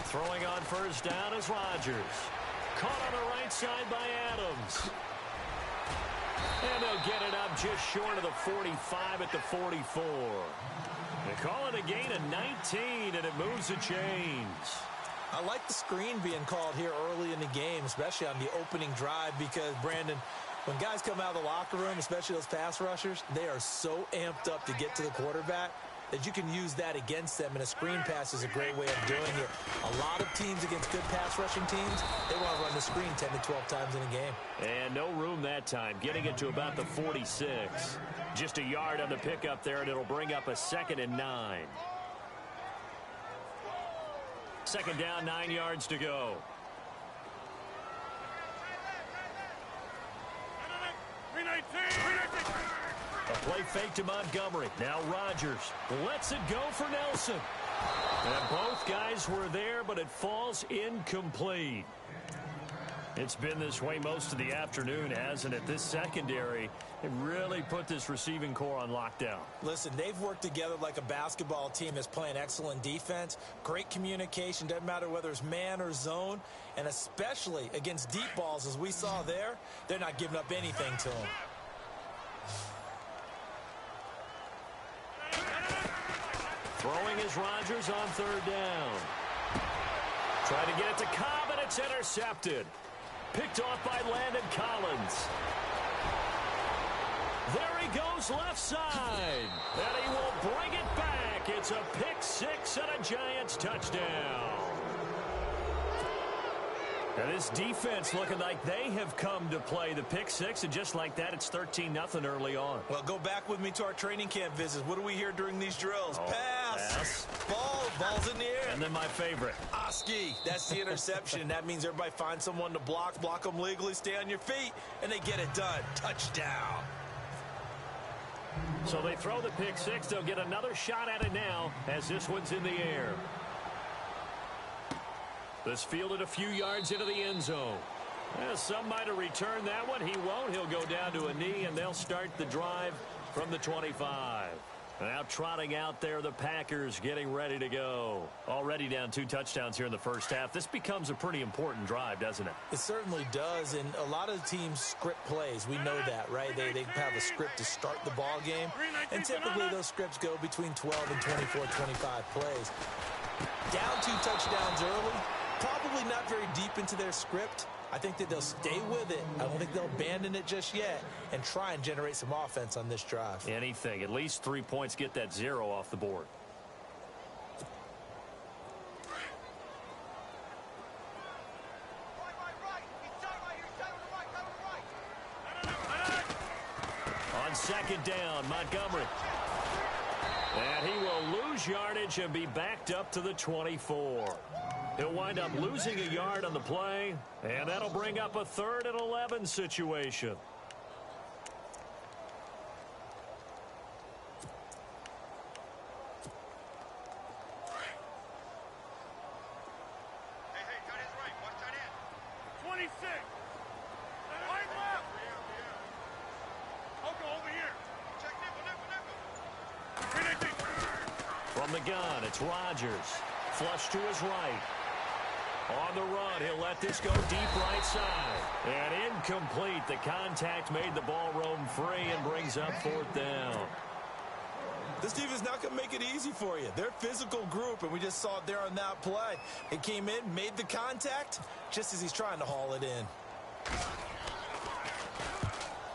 Throwing on first down is Rodgers. Caught on the right side by Adams. And they'll get it up just short of the 45 at the 44. They call it a gain of 19, and it moves the chains. I like the screen being called here early in the game, especially on the opening drive, because, Brandon, when guys come out of the locker room, especially those pass rushers, they are so amped up to get to the quarterback that you can use that against them, and a screen pass is a great way of doing it. A lot of teams against good pass rushing teams, they want to run the screen 10 to 12 times in a game. And no room that time, getting it to about the 46. Just a yard on the pickup there, and it'll bring up a 2nd and 9. 2nd down, 9 yards to go. A play fake to Montgomery. Now Rodgers lets it go for Nelson. And both guys were there, but it falls incomplete. It's been this way most of the afternoon, hasn't it? This secondary, it really put this receiving core on lockdown. Listen, they've worked together like a basketball team that's playing excellent defense. Great communication, doesn't matter whether it's man or zone. And especially against deep balls, as we saw there, they're not giving up anything to them. Throwing is Rodgers on 3rd down. Trying to get it to Cobb, and it's intercepted. Picked off by Landon Collins. There he goes left side. And he will bring it back. It's a pick 6 and a Giants touchdown. And this defense looking like they have come to play the pick 6, and just like that, it's 13-0 early on. Well, go back with me to our training camp visits. What do we hear during these drills? Pass. Ball's in the air. And then my favorite. Oski. That's the interception. That means everybody finds someone to block them legally, stay on your feet, and they get it done. Touchdown. So they throw the pick 6. They'll get another shot at it now as this one's in the air. This fielded a few yards into the end zone. Some might have returned that one. He won't. He'll go down to a knee, and they'll start the drive from the 25. Now trotting out there, the Packers getting ready to go. Already down 2 touchdowns here in the first half. This becomes a pretty important drive, doesn't it? It certainly does, and a lot of teams script plays. We know that, right? They have a script to start the ball game, and typically those scripts go between 12 and 24, 25 plays. Down 2 touchdowns early. Probably not very deep into their script. I think that they'll stay with it. I don't think they'll abandon it just yet and try and generate some offense on this drive. Anything. At least 3 points, get that 0 off the board. On 2nd down, Montgomery. And he will lose yardage and be backed up to the 24. He'll wind up losing a yard on the play, and that'll bring up a 3rd and 11 situation. Hey, tight end's right. Watch tight end. 26. Right left. I'll go over here. Check nickel. From the gun, it's Rodgers. Flush to his right. On the run, he'll let this go deep right side. And incomplete. The contact made the ball roam free and brings up 4th down. This team is not going to make it easy for you. They're a physical group, and we just saw it there on that play. It came in, made the contact, just as he's trying to haul it in.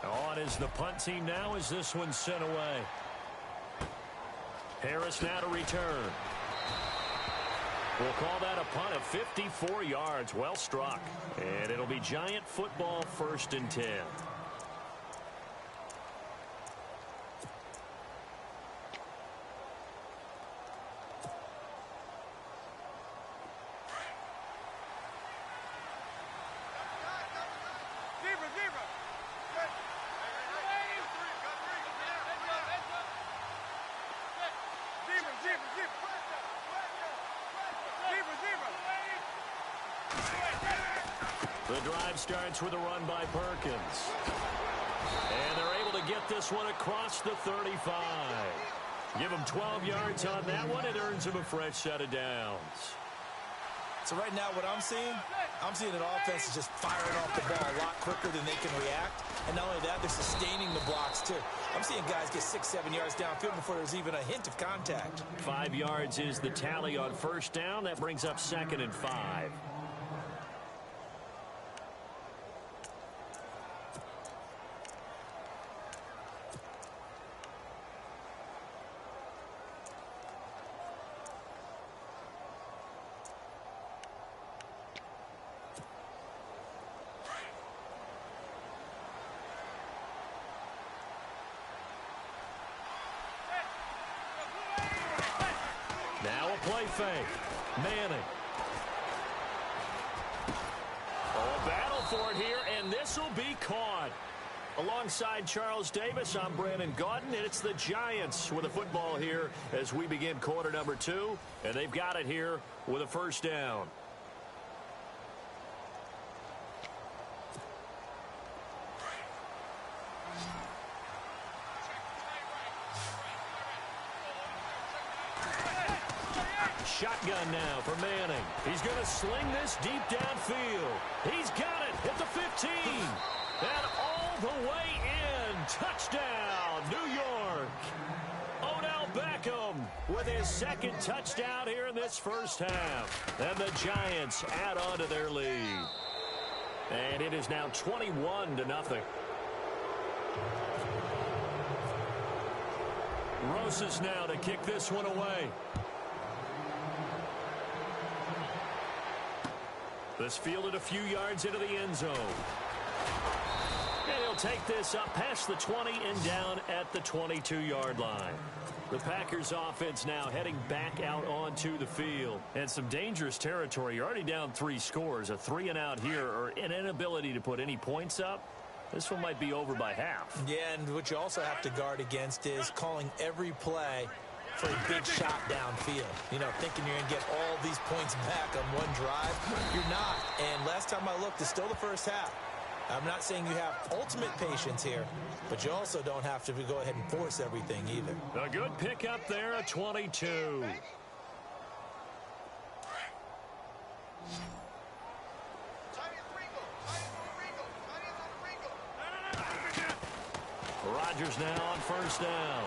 On is the punt team now as this one's sent away. Harris now to return. We'll call that a punt of 54 yards. Well struck. And it'll be Giant football, 1st and 10. The drive starts with a run by Perkins. And they're able to get this one across the 35. Give him 12 yards on that one. It earns him a fresh set of downs. So right now what I'm seeing an offense is just firing off the ball a lot quicker than they can react. And not only that, they're sustaining the blocks too. I'm seeing guys get 6-7 yards downfield before there's even a hint of contact. 5 yards is the tally on first down. That brings up 2nd and 5. Now a play fake. Manning. Oh, a battle for it here, and this will be caught. Alongside Charles Davis, I'm Brandon Gaudin, and it's the Giants with a football here as we begin quarter number 2, and they've got it here with a first down. Shotgun now for Manning. He's going to sling this deep downfield. He's got it at the 15. And all the way in. Touchdown, New York. Odell Beckham with his 2nd touchdown here in this first half. And the Giants add on to their lead. And it is now 21-0. Rosas now to kick this one away. This fielded a few yards into the end zone. And he'll take this up past the 20 and down at the 22-yard line. The Packers offense now heading back out onto the field. And some dangerous territory. You're already down 3 scores. A 3-and-out here or an inability to put any points up. This one might be over by half. Yeah, and what you also have to guard against is calling every play for a big shot downfield. You know, thinking you're going to get all these points back on one drive. You're not. And last time I looked, it's still the first half. I'm not saying you have ultimate patience here, but you also don't have to go ahead and force everything either. A good pickup there, a 22. Rodgers now on first down.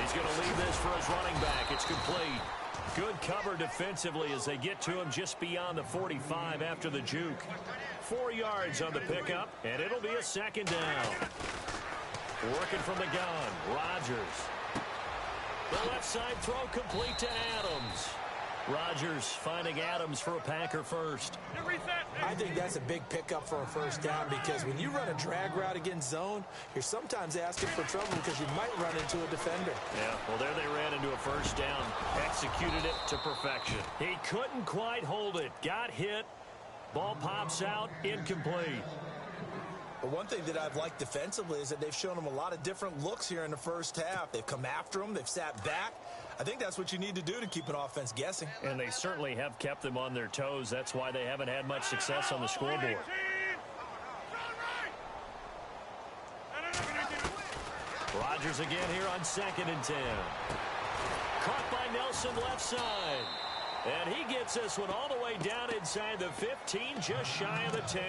He's going to leave this for his running back. It's complete. Good cover defensively as they get to him just beyond the 45 after the juke. 4 yards on the pickup, and it'll be a 2nd down. Working from the gun, Rodgers. The left side throw complete to Adams. Rodgers finding Adams for a Packer first. I think that's a big pickup for a first down because when you run a drag route against zone, you're sometimes asking for trouble because you might run into a defender. Yeah, well, there they ran into a first down. Executed it to perfection. He couldn't quite hold it. Got hit. Ball pops out. Incomplete. But one thing that I've liked defensively is that they've shown him a lot of different looks here in the first half. They've come after him. They've sat back. I think that's what you need to do to keep an offense guessing. And they certainly have kept them on their toes. That's why they haven't had much success on the scoreboard. Rodgers again here on 2nd and 10. Caught by Nelson left side. And he gets this one all the way down inside the 15, just shy of the 10.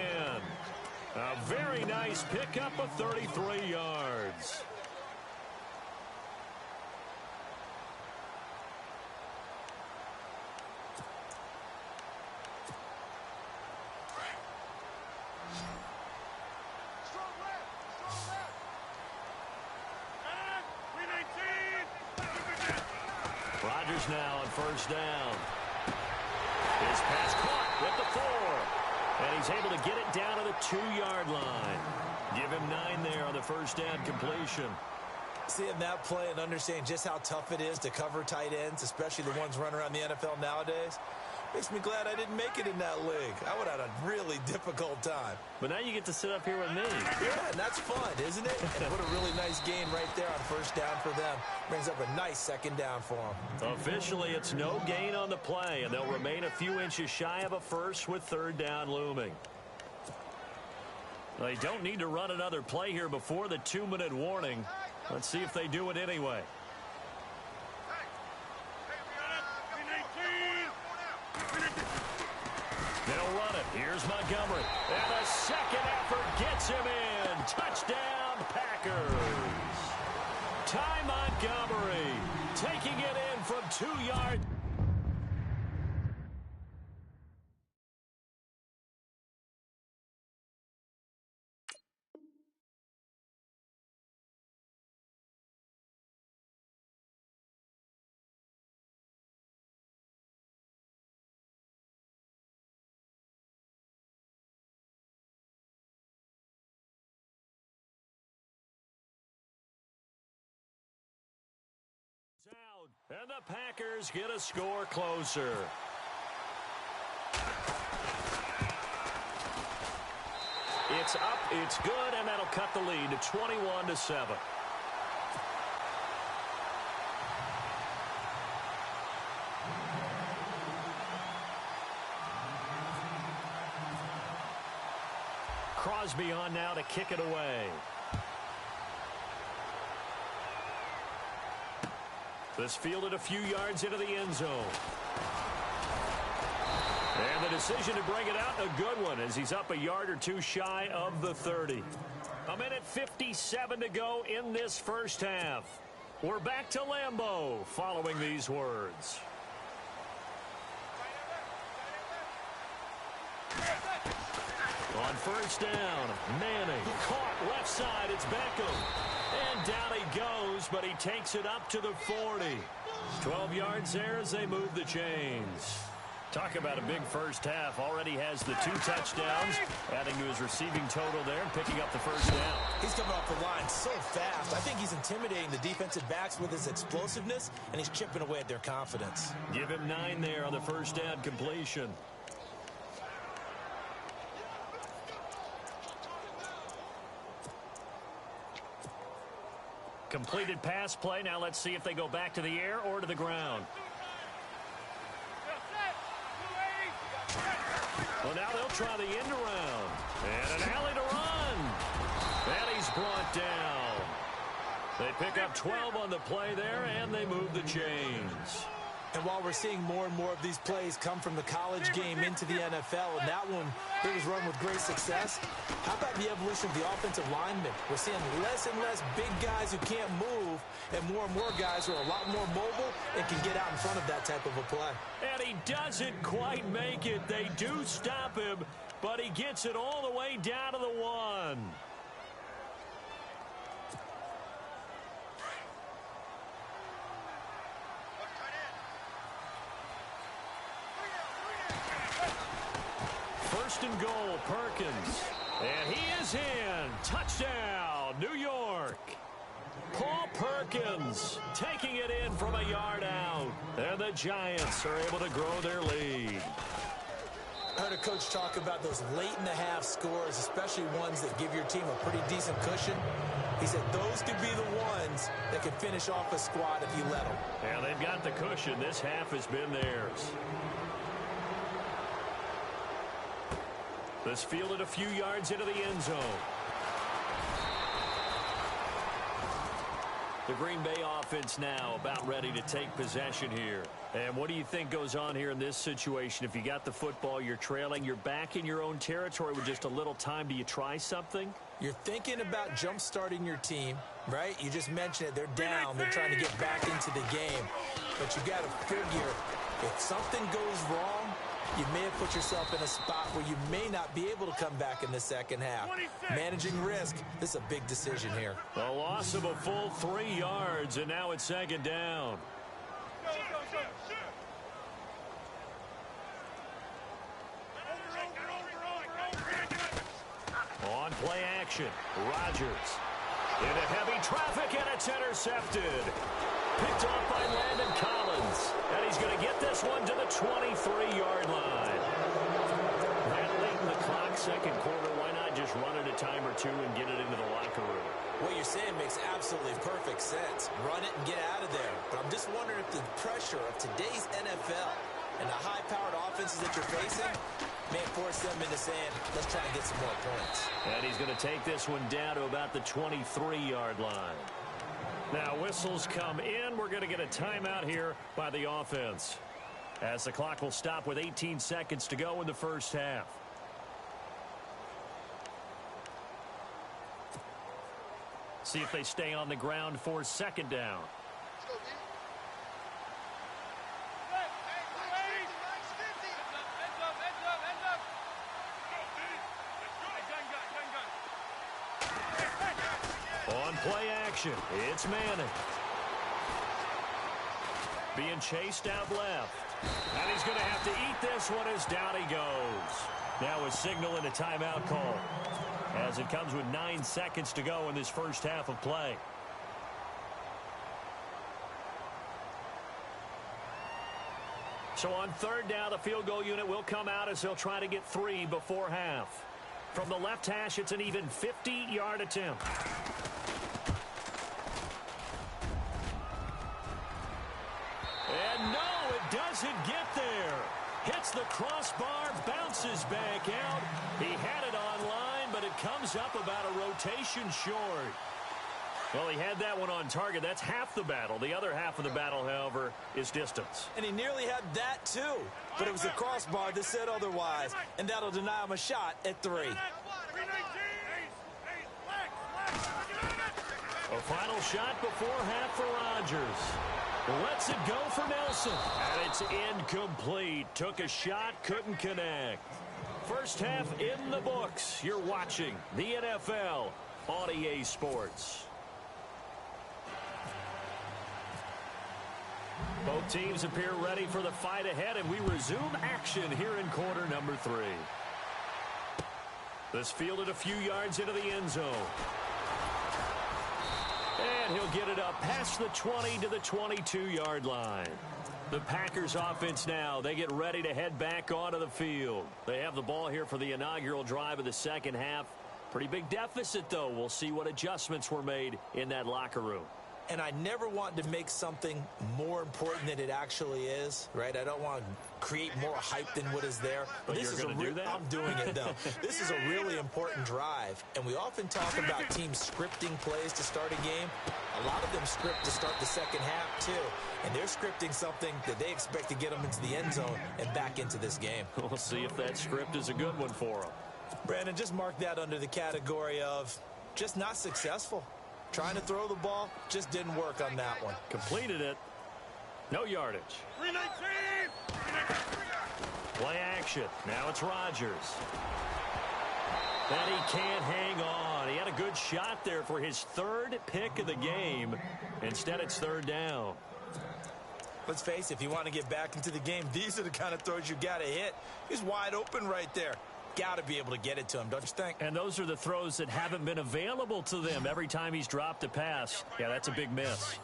A very nice pickup of 33 yards. Rodgers now on first down. His pass caught with the 4. And he's able to get it down to the 2-yard line. Give him 9 there on the first down completion. Seeing that play and understanding just how tough it is to cover tight ends, especially the ones running around the NFL nowadays, makes me glad I didn't make it in that league. I would have had a really difficult time. But now you get to sit up here with me. Yeah, and that's fun, isn't it? And what a really nice gain right there on first down for them. Brings up a nice 2nd down for them. Officially, it's no gain on the play, and they'll remain a few inches shy of a first with 3rd down looming. They don't need to run another play here before the 2-minute warning. Let's see if they do it anyway. They'll run it. Here's Montgomery. And a second effort gets him in. Touchdown, Packers. Ty Montgomery taking it in from 2 yards. Out, and the Packers get a score closer. It's up, it's good, and that'll cut the lead to 21-7. Crosby on now to kick it away. This fielded a few yards into the end zone. And the decision to bring it out, a good one, as he's up a yard or two shy of the 30. A minute 57 to go in this first half. We're back to Lambeau following these words. On first down, Manning caught left side. It's Beckham. And down he goes, but he takes it up to the 40. 12 yards there as they move the chains. Talk about a big first half. Already has the 2 touchdowns, adding to his receiving total there and picking up the first down. He's coming off the line so fast. I think he's intimidating the defensive backs with his explosiveness, and he's chipping away at their confidence. Give him 9 there on the first down completion. Completed pass play. Now let's see if they go back to the air or to the ground. Well, now they'll try the end around. And an alley to run. And he's brought down. They pick up 12 on the play there, and they move the chains. And while we're seeing more and more of these plays come from the college game into the NFL, and that one, it was run with great success, how about the evolution of the offensive linemen? We're seeing less and less big guys who can't move, and more guys who are a lot more mobile and can get out in front of that type of a play. And he doesn't quite make it. They do stop him, but he gets it all the way down to the 1. First and goal, Perkins. And he is in. Touchdown, New York. Paul Perkins taking it in from a yard out. And the Giants are able to grow their lead. I heard a coach talk about those late-in-the-half scores, especially ones that give your team a pretty decent cushion. He said those could be the ones that can finish off a squad if you let them. Yeah, they've got the cushion. This half has been theirs. This fielded a few yards into the end zone. The Green Bay offense now about ready to take possession here. And what do you think goes on here in this situation? If you got the football, you're trailing, you're back in your own territory with just a little time. Do you try something? You're thinking about jump-starting your team, right? You just mentioned it. They're down. They're trying to get back into the game. But you got to figure if something goes wrong, you may have put yourself in a spot where you may not be able to come back in the second half. 26. Managing risk, this is a big decision here. A loss of a full 3 yards, and now it's second down. On play action, Rodgers. Into heavy traffic, and it's intercepted. Picked off by Landon Collins. And he's going to get this one to the 23-yard line. That late in the clock, second quarter, why not just run it a time or two and get it into the locker room? What you're saying makes absolutely perfect sense. Run it and get out of there. But I'm just wondering if the pressure of today's NFL and the high-powered offenses that you're facing may force them into saying, let's try and get some more points. And he's going to take this one down to about the 23-yard line. Now, whistles come in. We're going to get a timeout here by the offense. as the clock will stop with 18 seconds to go in the first half. See if they stay on the ground for second down. On play action, it's Manning. Being chased out left. And he's going to have to eat this one as down he goes. Now a signal and a timeout call, as it comes with 9 seconds to go in this first half of play. So on third down, the field goal unit will come out as they'll try to get 3 before half. From the left hash, it's an even 50-yard attempt. And no, it doesn't get there. Hits the crossbar, bounces back out. He had it on line, but it comes up about a rotation short. Well, he had that one on target. That's half the battle. The other half of the battle, however, is distance. And he nearly had that, too. But it was the crossbar that said otherwise. And that'll deny him a shot at 3. A final shot before half for Rodgers. Lets it go for Nelson. And it's incomplete. Took a shot, couldn't connect. First half in the books. You're watching the NFL on EA Sports. Both teams appear ready for the fight ahead, and we resume action here in quarter number 3. This fielded a few yards into the end zone. And he'll get it up past the 20 to the 22-yard line. The Packers offense now, they get ready to head back onto the field. They have the ball here for the inaugural drive of the second half. Pretty big deficit, though. We'll see what adjustments were made in that locker room. And I never want to make something more important than it actually is, right? I don't want to create more hype than what is there. But you're going to do that? I'm doing it, though. This is a really important drive. And we often talk about teams scripting plays to start a game. A lot of them script to start the second half, too. And they're scripting something that they expect to get them into the end zone and back into this game. We'll see if that script is a good one for them. Brandon, just mark that under the category of just not successful. Trying to throw the ball, just didn't work on that one. Completed it. No yardage. Play action. Now it's Rodgers. And he can't hang on. He had a good shot there for his third pick of the game. Instead, it's third down. Let's face it, if you want to get back into the game, these are the kind of throws you got to hit. He's wide open right there. Got to be able to get it to him, don't you think? And those are the throws that haven't been available to them every time he's dropped a pass. Yeah, that's a big miss.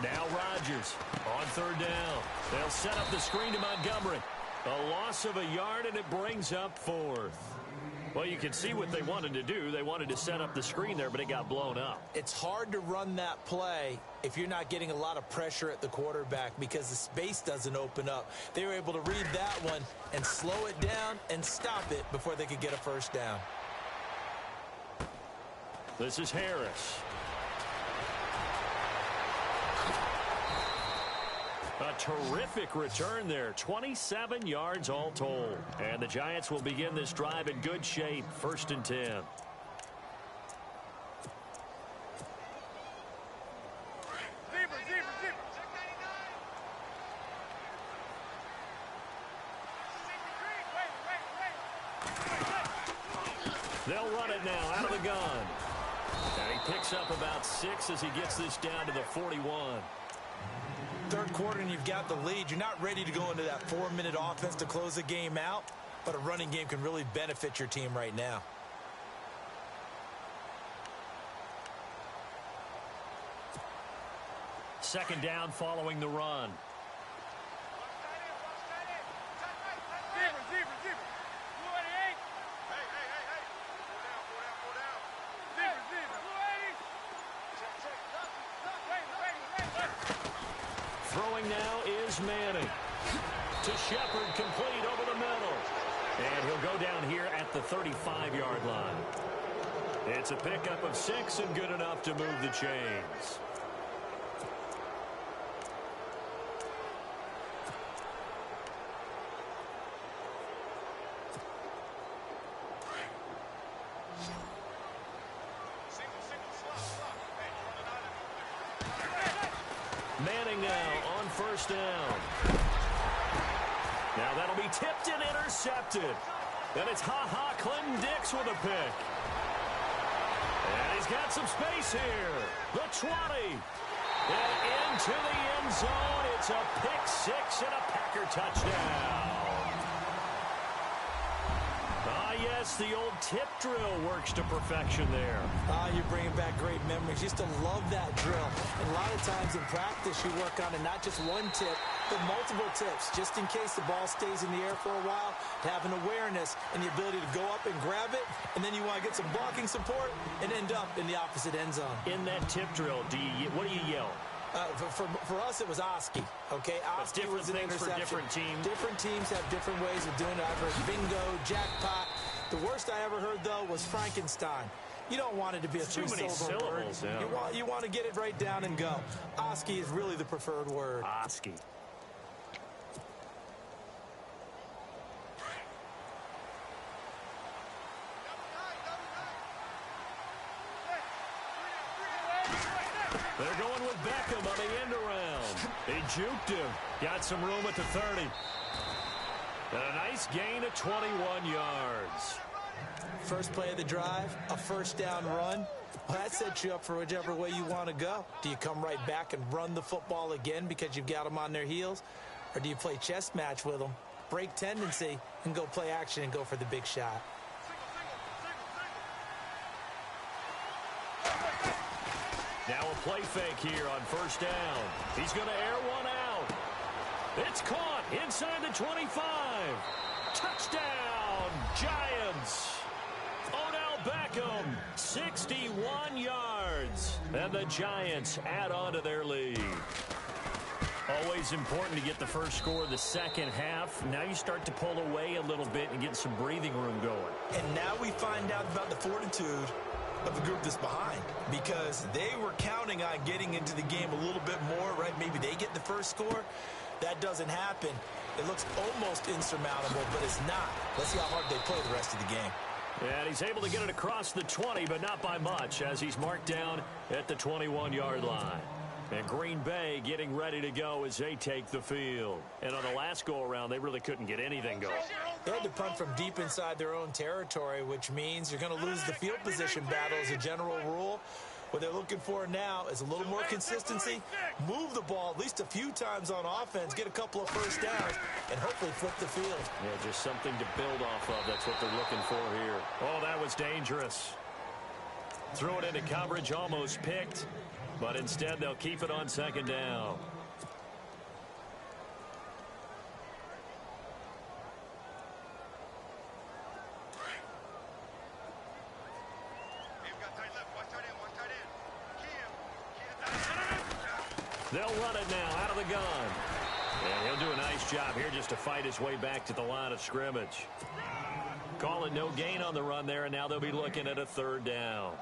Now Rodgers on third down. They'll set up the screen to Montgomery. A loss of a yard, and it brings up fourth. Well, you can see what they wanted to do. They wanted to set up the screen there, but it got blown up. It's hard to run that play if you're not getting a lot of pressure at the quarterback because the space doesn't open up. They were able to read that one and slow it down and stop it before they could get a first down. This is Harris. A terrific return there. 27 yards all told. And the Giants will begin this drive in good shape. 1st and 10. They'll run it now out of the gun. And he picks up about 6 as he gets this down to the 41. Third quarter and you've got the lead. You're not ready to go into that 4-minute offense to close the game out, but a running game can really benefit your team right now. Second down following the run. Throwing now is Manning. To Shepard, complete over the middle. And he'll go down here at the 35-yard line. It's a pickup of 6 and good enough to move the chains. Manning now on first down. Now that'll be tipped and intercepted. Then it's Clinton Dix with a pick. And he's got some space here. The 20. And into the end zone. It's a pick six and a Packer touchdown. Yes, the old tip drill works to perfection there. You're bringing back great memories. Used to love that drill. And a lot of times in practice, you work on it, not just one tip, but multiple tips, just in case the ball stays in the air for a while, to have an awareness and the ability to go up and grab it, and then you want to get some blocking support and end up in the opposite end zone. In that tip drill, what do you yell? For us, it was Oski. Okay, Oski was an interception. For different teams. Different teams have different ways of doing it. I've heard bingo, jackpot. The worst I ever heard, though, was Frankenstein. You don't want it to be a three-syllable word. Yeah. You want to get it right down and go. Oski is really the preferred word. Oski. They're going with Beckham on the end around. They juked him. Got some room at the 30. And a nice gain of 21 yards. First play of the drive, a first down run. Well, that sets you up for whichever way you want to go. Do you come right back and run the football again because you've got them on their heels? Or do you play chess match with them, break tendency, and go play action and go for the big shot? Now a play fake here on first down. He's going to air one out. It's caught inside the 25. Touchdown, Giants. Odell Beckham, 61 yards. And the Giants add on to their lead. Always important to get the first score of the second half. Now you start to pull away a little bit and get some breathing room going. And now we find out about the fortitude of the group that's behind, because they were counting on getting into the game a little bit more, right? Maybe they get the first score. That doesn't happen. It looks almost insurmountable, but it's not. Let's see how hard they play the rest of the game. And he's able to get it across the 20, but not by much, as he's marked down at the 21-yard line. And Green Bay getting ready to go as they take the field. And on the last go-around, they really couldn't get anything going. They had to punt from deep inside their own territory, which means you're going to lose the field position battle as a general rule. What they're looking for now is a little more consistency, move the ball at least a few times on offense, get a couple of first downs, and hopefully flip the field. Yeah, just something to build off of. That's what they're looking for here. Oh, that was dangerous. Threw it into coverage, almost picked, but instead they'll keep it on second down. They'll run it now out of the gun. And he'll do a nice job here just to fight his way back to the line of scrimmage. Call it no gain on the run there, and now they'll be looking at a third down.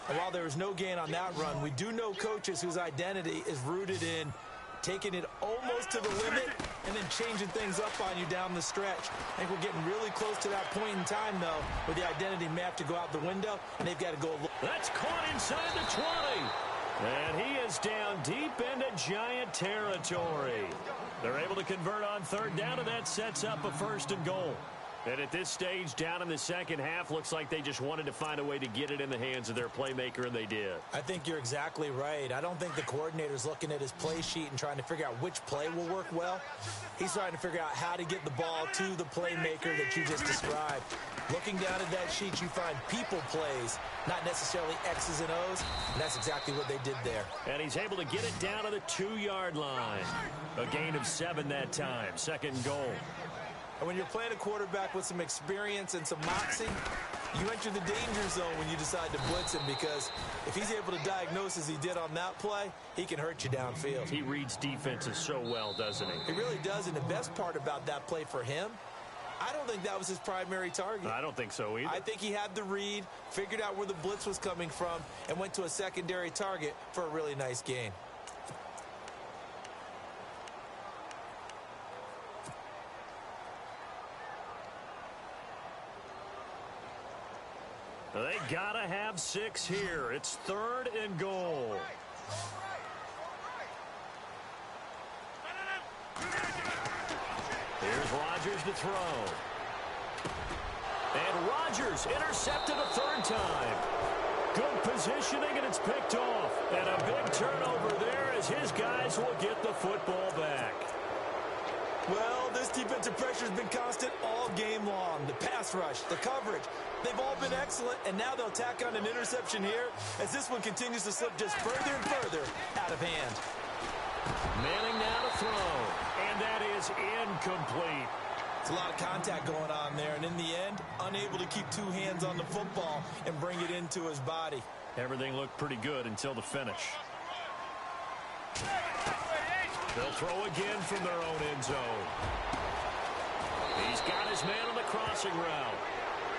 And while there was no gain on that run, we do know coaches whose identity is rooted in taking it almost to the limit and then changing things up on you down the stretch. I think we're getting really close to that point in time, though, where the identity may have to go out the window, and they've got to go. That's caught inside the 20. And he is down deep into Giant territory. They're able to convert on third down, and that sets up a first and goal. And at this stage, down in the second half, looks like they just wanted to find a way to get it in the hands of their playmaker, and they did. I think you're exactly right. I don't think the coordinator's looking at his play sheet and trying to figure out which play will work well. He's trying to figure out how to get the ball to the playmaker that you just described. Looking down at that sheet, you find people plays, not necessarily X's and O's, and that's exactly what they did there. And he's able to get it down to the 2-yard line. A gain of 7 that time, second and goal. And when you're playing a quarterback with some experience and some moxie, you enter the danger zone when you decide to blitz him, because if he's able to diagnose as he did on that play, he can hurt you downfield. He reads defenses so well, doesn't he? He really does, and the best part about that play for him, I don't think that was his primary target. I don't think so either. I think he had the read, figured out where the blitz was coming from, and went to a secondary target for a really nice gain. They gotta have 6 here. It's third and goal. Here's Rodgers to throw. And Rodgers intercepted a third time. Good positioning, and it's picked off. And a big turnover there as his guys will get the football back. Well, this defensive pressure has been constant all game long. The pass rush, the coverage, they've all been excellent, and now they'll tack on an interception here as this one continues to slip just further and further out of hand. Manning now to throw, and that is incomplete. It's a lot of contact going on there, and in the end, unable to keep two hands on the football and bring it into his body. Everything looked pretty good until the finish. They'll throw again from their own end zone. He's got his man on the crossing route.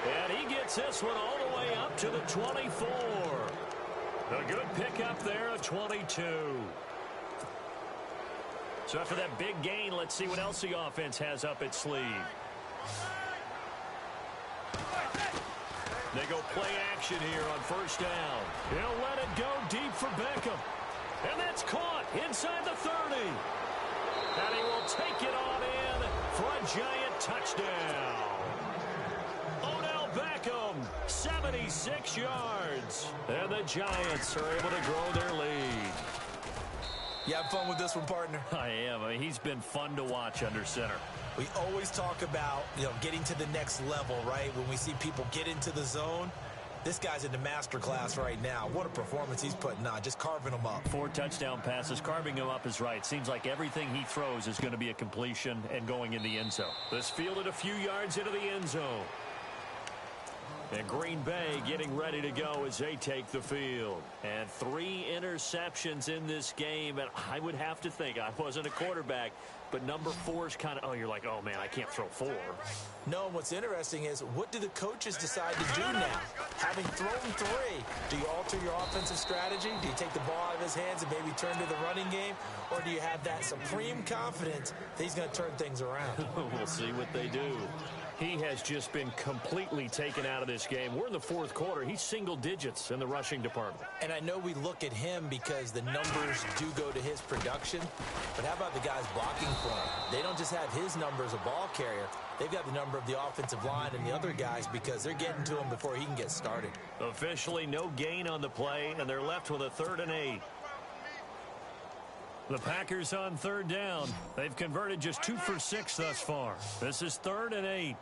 And he gets this one all the way up to the 24. A good pickup there, a 22. So after that big gain, let's see what else the offense has up its sleeve. They go play action here on first down. He'll let it go deep for Beckham. And that's caught inside the 30. And he will take it on in for a giant touchdown. Odell Beckham, 76 yards. And the Giants are able to grow their lead. You have fun with this one, partner? I am. I mean, he's been fun to watch under center. We always talk about, getting to the next level, right? When we see people get into the zone. This guy's in the master class right now. What a performance he's putting on, just carving them up. 4 touchdown passes. Carving him up is right. Seems like everything he throws is going to be a completion and going in the end zone. This fielded a few yards into the end zone. And Green Bay getting ready to go as they take the field. And 3 interceptions in this game. And I would have to think, I wasn't a quarterback, but number 4 is kind of, you're like, oh, man, I can't throw 4. No, and what's interesting is, what do the coaches decide to do now? Having thrown 3, do you alter your offensive strategy? Do you take the ball out of his hands and maybe turn to the running game? Or do you have that supreme confidence that he's going to turn things around? We'll see what they do. He has just been completely taken out of this game. We're in the 4th quarter. He's single digits in the rushing department. And I know we look at him because the numbers do go to his production. But how about the guys blocking for him? They don't just have his number as a ball carrier. They've got the number of the offensive line and the other guys because they're getting to him before he can get started. Officially no gain on the play, and they're left with a 3rd and 8. The Packers on 3rd down. They've converted just 2 for 6 thus far. This is 3rd and 8.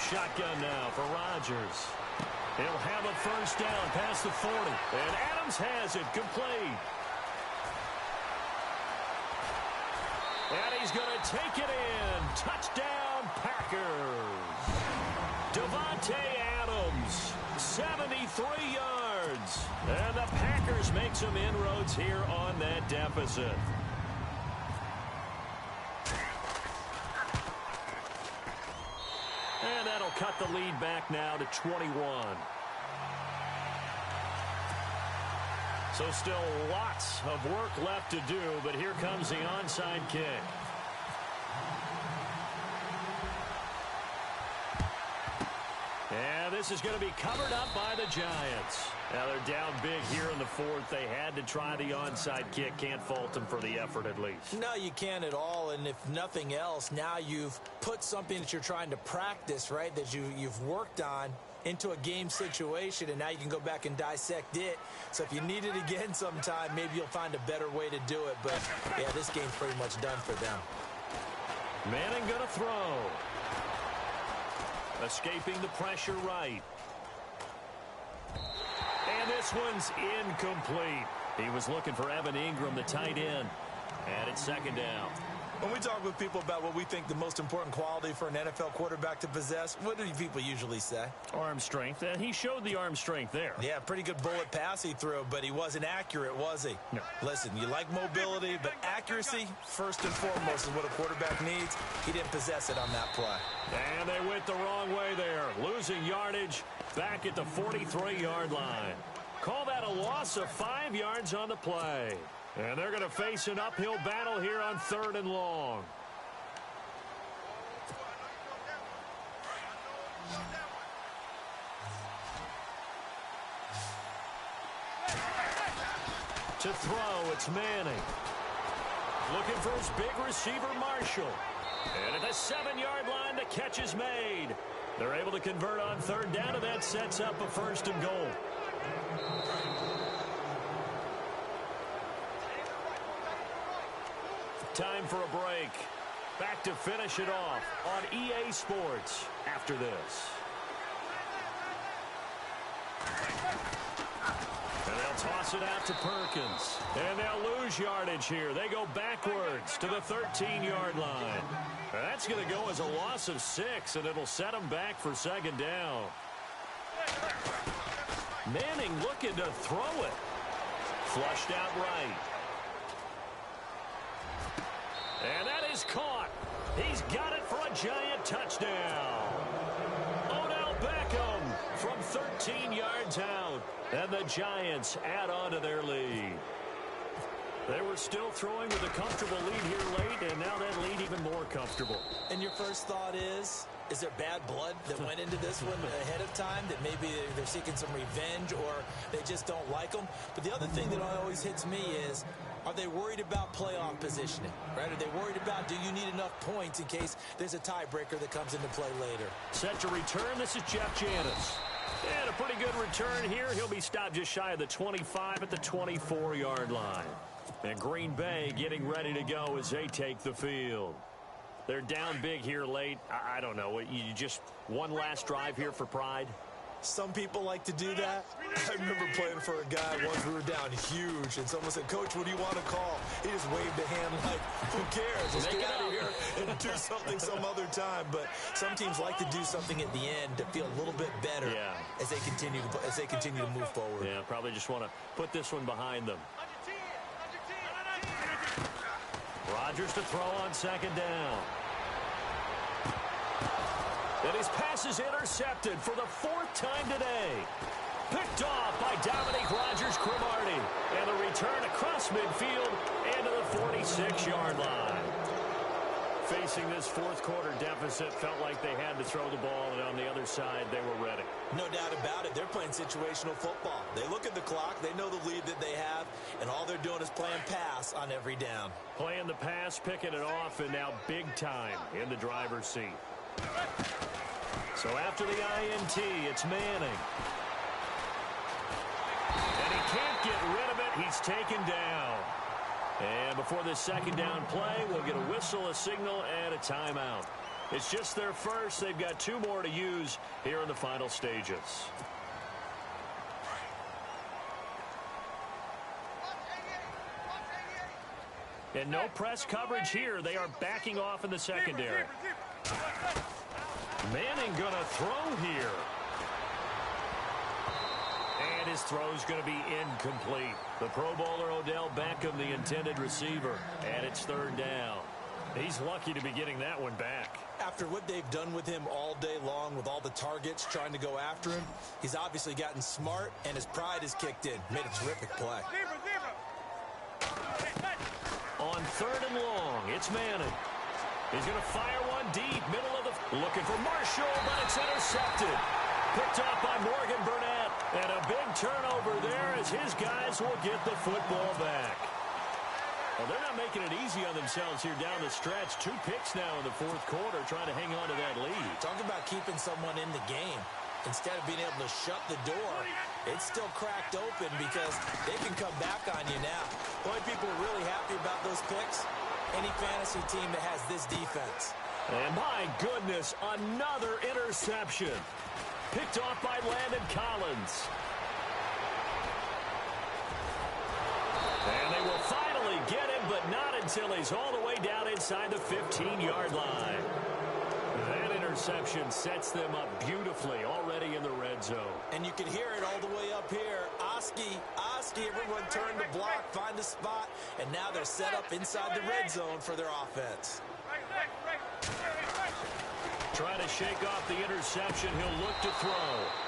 Shotgun now for Rodgers. He'll have a first down past the 40. And Adams has it complete. And he's going to take it in. Touchdown, Packers. Devontae Adams, 73 yards. And the Packers make some inroads here on that deficit. And that'll cut the lead back now to 21. So still lots of work left to do, but here comes the onside kick. And this is going to be covered up by the Giants. Now they're down big here in the 4th. They had to try the onside kick. Can't fault them for the effort at least. No, you can't at all. And if nothing else, now you've put something that you're trying to practice, right, that you've worked on into a game situation, and now you can go back and dissect it. So if you need it again sometime, maybe you'll find a better way to do it. But, yeah, this game's pretty much done for them. Manning going to throw. Escaping the pressure right. And this one's incomplete. He was looking for Evan Ingram, the tight end. And it's 2nd down. When we talk with people about what we think the most important quality for an NFL quarterback to possess, what do people usually say? Arm strength, and he showed the arm strength there. Yeah, pretty good bullet pass he threw, but he wasn't accurate, was he? No. Listen, you like mobility, but accuracy, first and foremost, is what a quarterback needs. He didn't possess it on that play. And they went the wrong way there, losing yardage back at the 43-yard line. Call that a loss of 5 yards on the play. And they're going to face an uphill battle here on 3rd and long. To throw, it's Manning. looking for his big receiver, Marshall. And at the 7-yard line, the catch is made. They're able to convert on third down, and that sets up a 1st and goal. Time for a break. Back to finish it off on EA Sports after this. And they'll toss it out to Perkins. And they'll lose yardage here. They go backwards to the 13-yard line. That's going to go as a loss of 6, and it'll set them back for 2nd down. Manning looking to throw it. Flushed out right. And that is caught. He's got it for a giant touchdown. Odell Beckham from 13 yards out. And the Giants add on to their lead. They were still throwing with a comfortable lead here late, and now that lead even more comfortable. And your first thought is there bad blood that went into this one ahead of time, that maybe they're seeking some revenge or they just don't like them? But the other thing that always hits me is, are they worried about playoff positioning, right? Are they worried about, do you need enough points in case there's a tiebreaker that comes into play later? Set to return, this is Jeff Janis. And a pretty good return here. He'll be stopped just shy of the 25 at the 24-yard line. And Green Bay getting ready to go as they take the field. They're down big here late. I don't know. You just one last drive here for pride? Some people like to do that. I remember playing for a guy once. We were down huge, and someone said, "Coach, what do you want to call?" He just waved a hand like, who cares? Let's get out of here and do something some other time. But some teams like to do something at the end to feel a little bit better as they continue to move forward. Yeah, probably just want to put this one behind them. Rodgers to throw on 2nd down. And his pass is intercepted for the 4th time today. Picked off by Dominique Rodgers-Cromartie. And the return across midfield and to the 46-yard line. Facing this 4th quarter deficit, felt like they had to throw the ball, and on the other side, they were ready. No doubt about it. They're playing situational football. They look at the clock, they know the lead that they have, and all they're doing is playing pass on every down. Playing the pass, picking it off, and now big time in the driver's seat. So after the INT, it's Manning. And he can't get rid of it. He's taken down. And before this 2nd down play, we'll get a whistle, a signal, and a timeout. It's just their first. They've got 2 more to use here in the final stages. And no press coverage here. They are backing off in the secondary. Manning going to throw here. And his throw's going to be incomplete. The Pro Bowler Odell Beckham, the intended receiver. And it's 3rd down. He's lucky to be getting that one back. After what they've done with him all day long with all the targets trying to go after him, he's obviously gotten smart, and his pride has kicked in. Made a terrific play. On 3rd and long, it's Manning. He's going to fire one deep, middle of the... Looking for Marshall, but it's intercepted. Picked off by Morgan Burnett. And a big turnover there as his guys will get the football back. Well, they're not making it easy on themselves here down the stretch. 2 picks now in the 4th quarter, trying to hang on to that lead. Talk about keeping someone in the game. Instead of being able to shut the door, it's still cracked open because they can come back on you now. The only people are really happy about those picks, any fantasy team that has this defense. And my goodness, another interception. Picked off by Landon Collins. And they will finally get him, but not until he's all the way down inside the 15-yard line. That interception sets them up beautifully already in the red zone. And you can hear it all the way up here. Oski, everyone turned to block, find a spot, and now they're set up inside the red zone for their offense. Trying to shake off the interception. He'll look to throw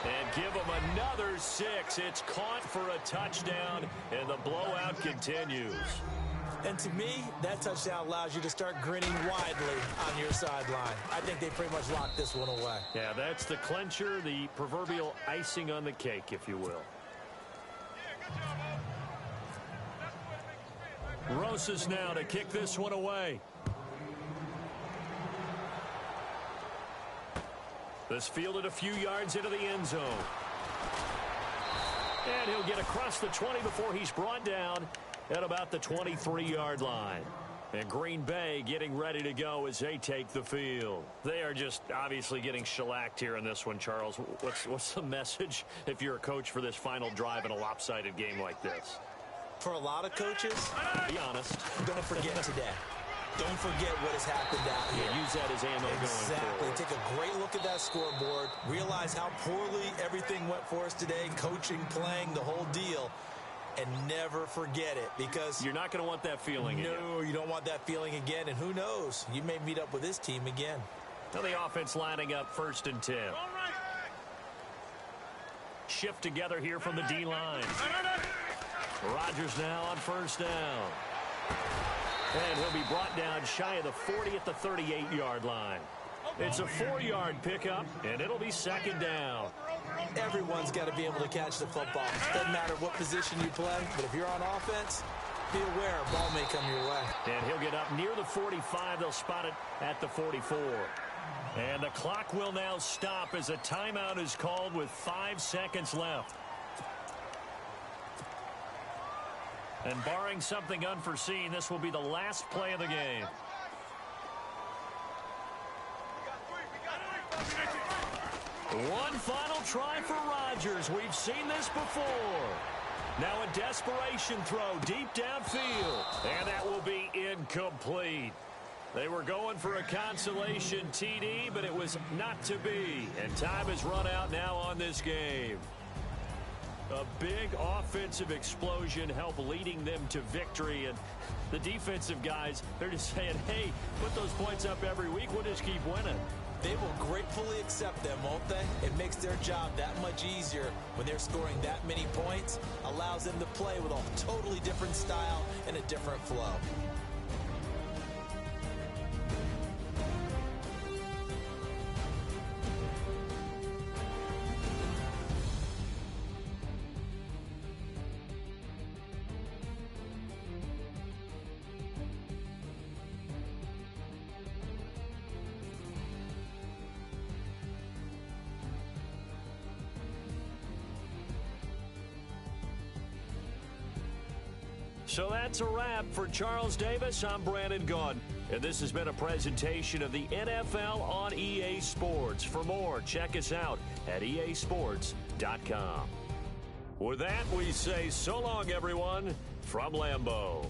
and give him another 6. It's caught for a touchdown, and the blowout continues. And to me, that touchdown allows you to start grinning widely on your sideline. I think they pretty much locked this one away. Yeah, that's the clincher, the proverbial icing on the cake, if you will. Rosas now to kick this one away. This fielded a few yards into the end zone. And he'll get across the 20 before he's brought down at about the 23-yard line. And Green Bay getting ready to go as they take the field. They are just obviously getting shellacked here in this one, Charles. What's the message if you're a coach for this final drive in a lopsided game like this? For a lot of coaches, Be honest. don't forget today. Don't forget what has happened out here. Yeah, use that as ammo going Exactly. forward. Take a great look at that scoreboard. Realize how poorly everything went for us today. Coaching, playing, the whole deal. And never forget it, because You're not going to want that feeling again. no, you don't want that feeling again. And who knows? You may meet up with this team again. Now the offense lining up 1st and 10. Shift together here from the D-line. Rodgers now on 1st down. And he'll be brought down shy of the 40 at the 38-yard line. It's a 4-yard pickup, and it'll be 2nd down. Everyone's got to be able to catch the football. Doesn't matter what position you play, but if you're on offense, be aware a ball may come your way. And he'll get up near the 45. They'll spot it at the 44. And the clock will now stop as a timeout is called with 5 seconds left. And barring something unforeseen, this will be the last play of the game. One final try for Rodgers. We've seen this before. Now a desperation throw deep downfield. And that will be incomplete. They were going for a consolation TD, but it was not to be. And time has run out now on this game. A big offensive explosion helped leading them to victory. And the defensive guys, they're just saying, hey, put those points up every week. We'll just keep winning. They will gratefully accept them, won't they? It makes their job that much easier when they're scoring that many points. Allows them to play with a totally different style and a different flow. So that's a wrap for Charles Davis. I'm Brandon Gaudin. And this has been a presentation of the NFL on EA Sports. For more, check us out at easports.com. With that, we say so long, everyone, from Lambeau.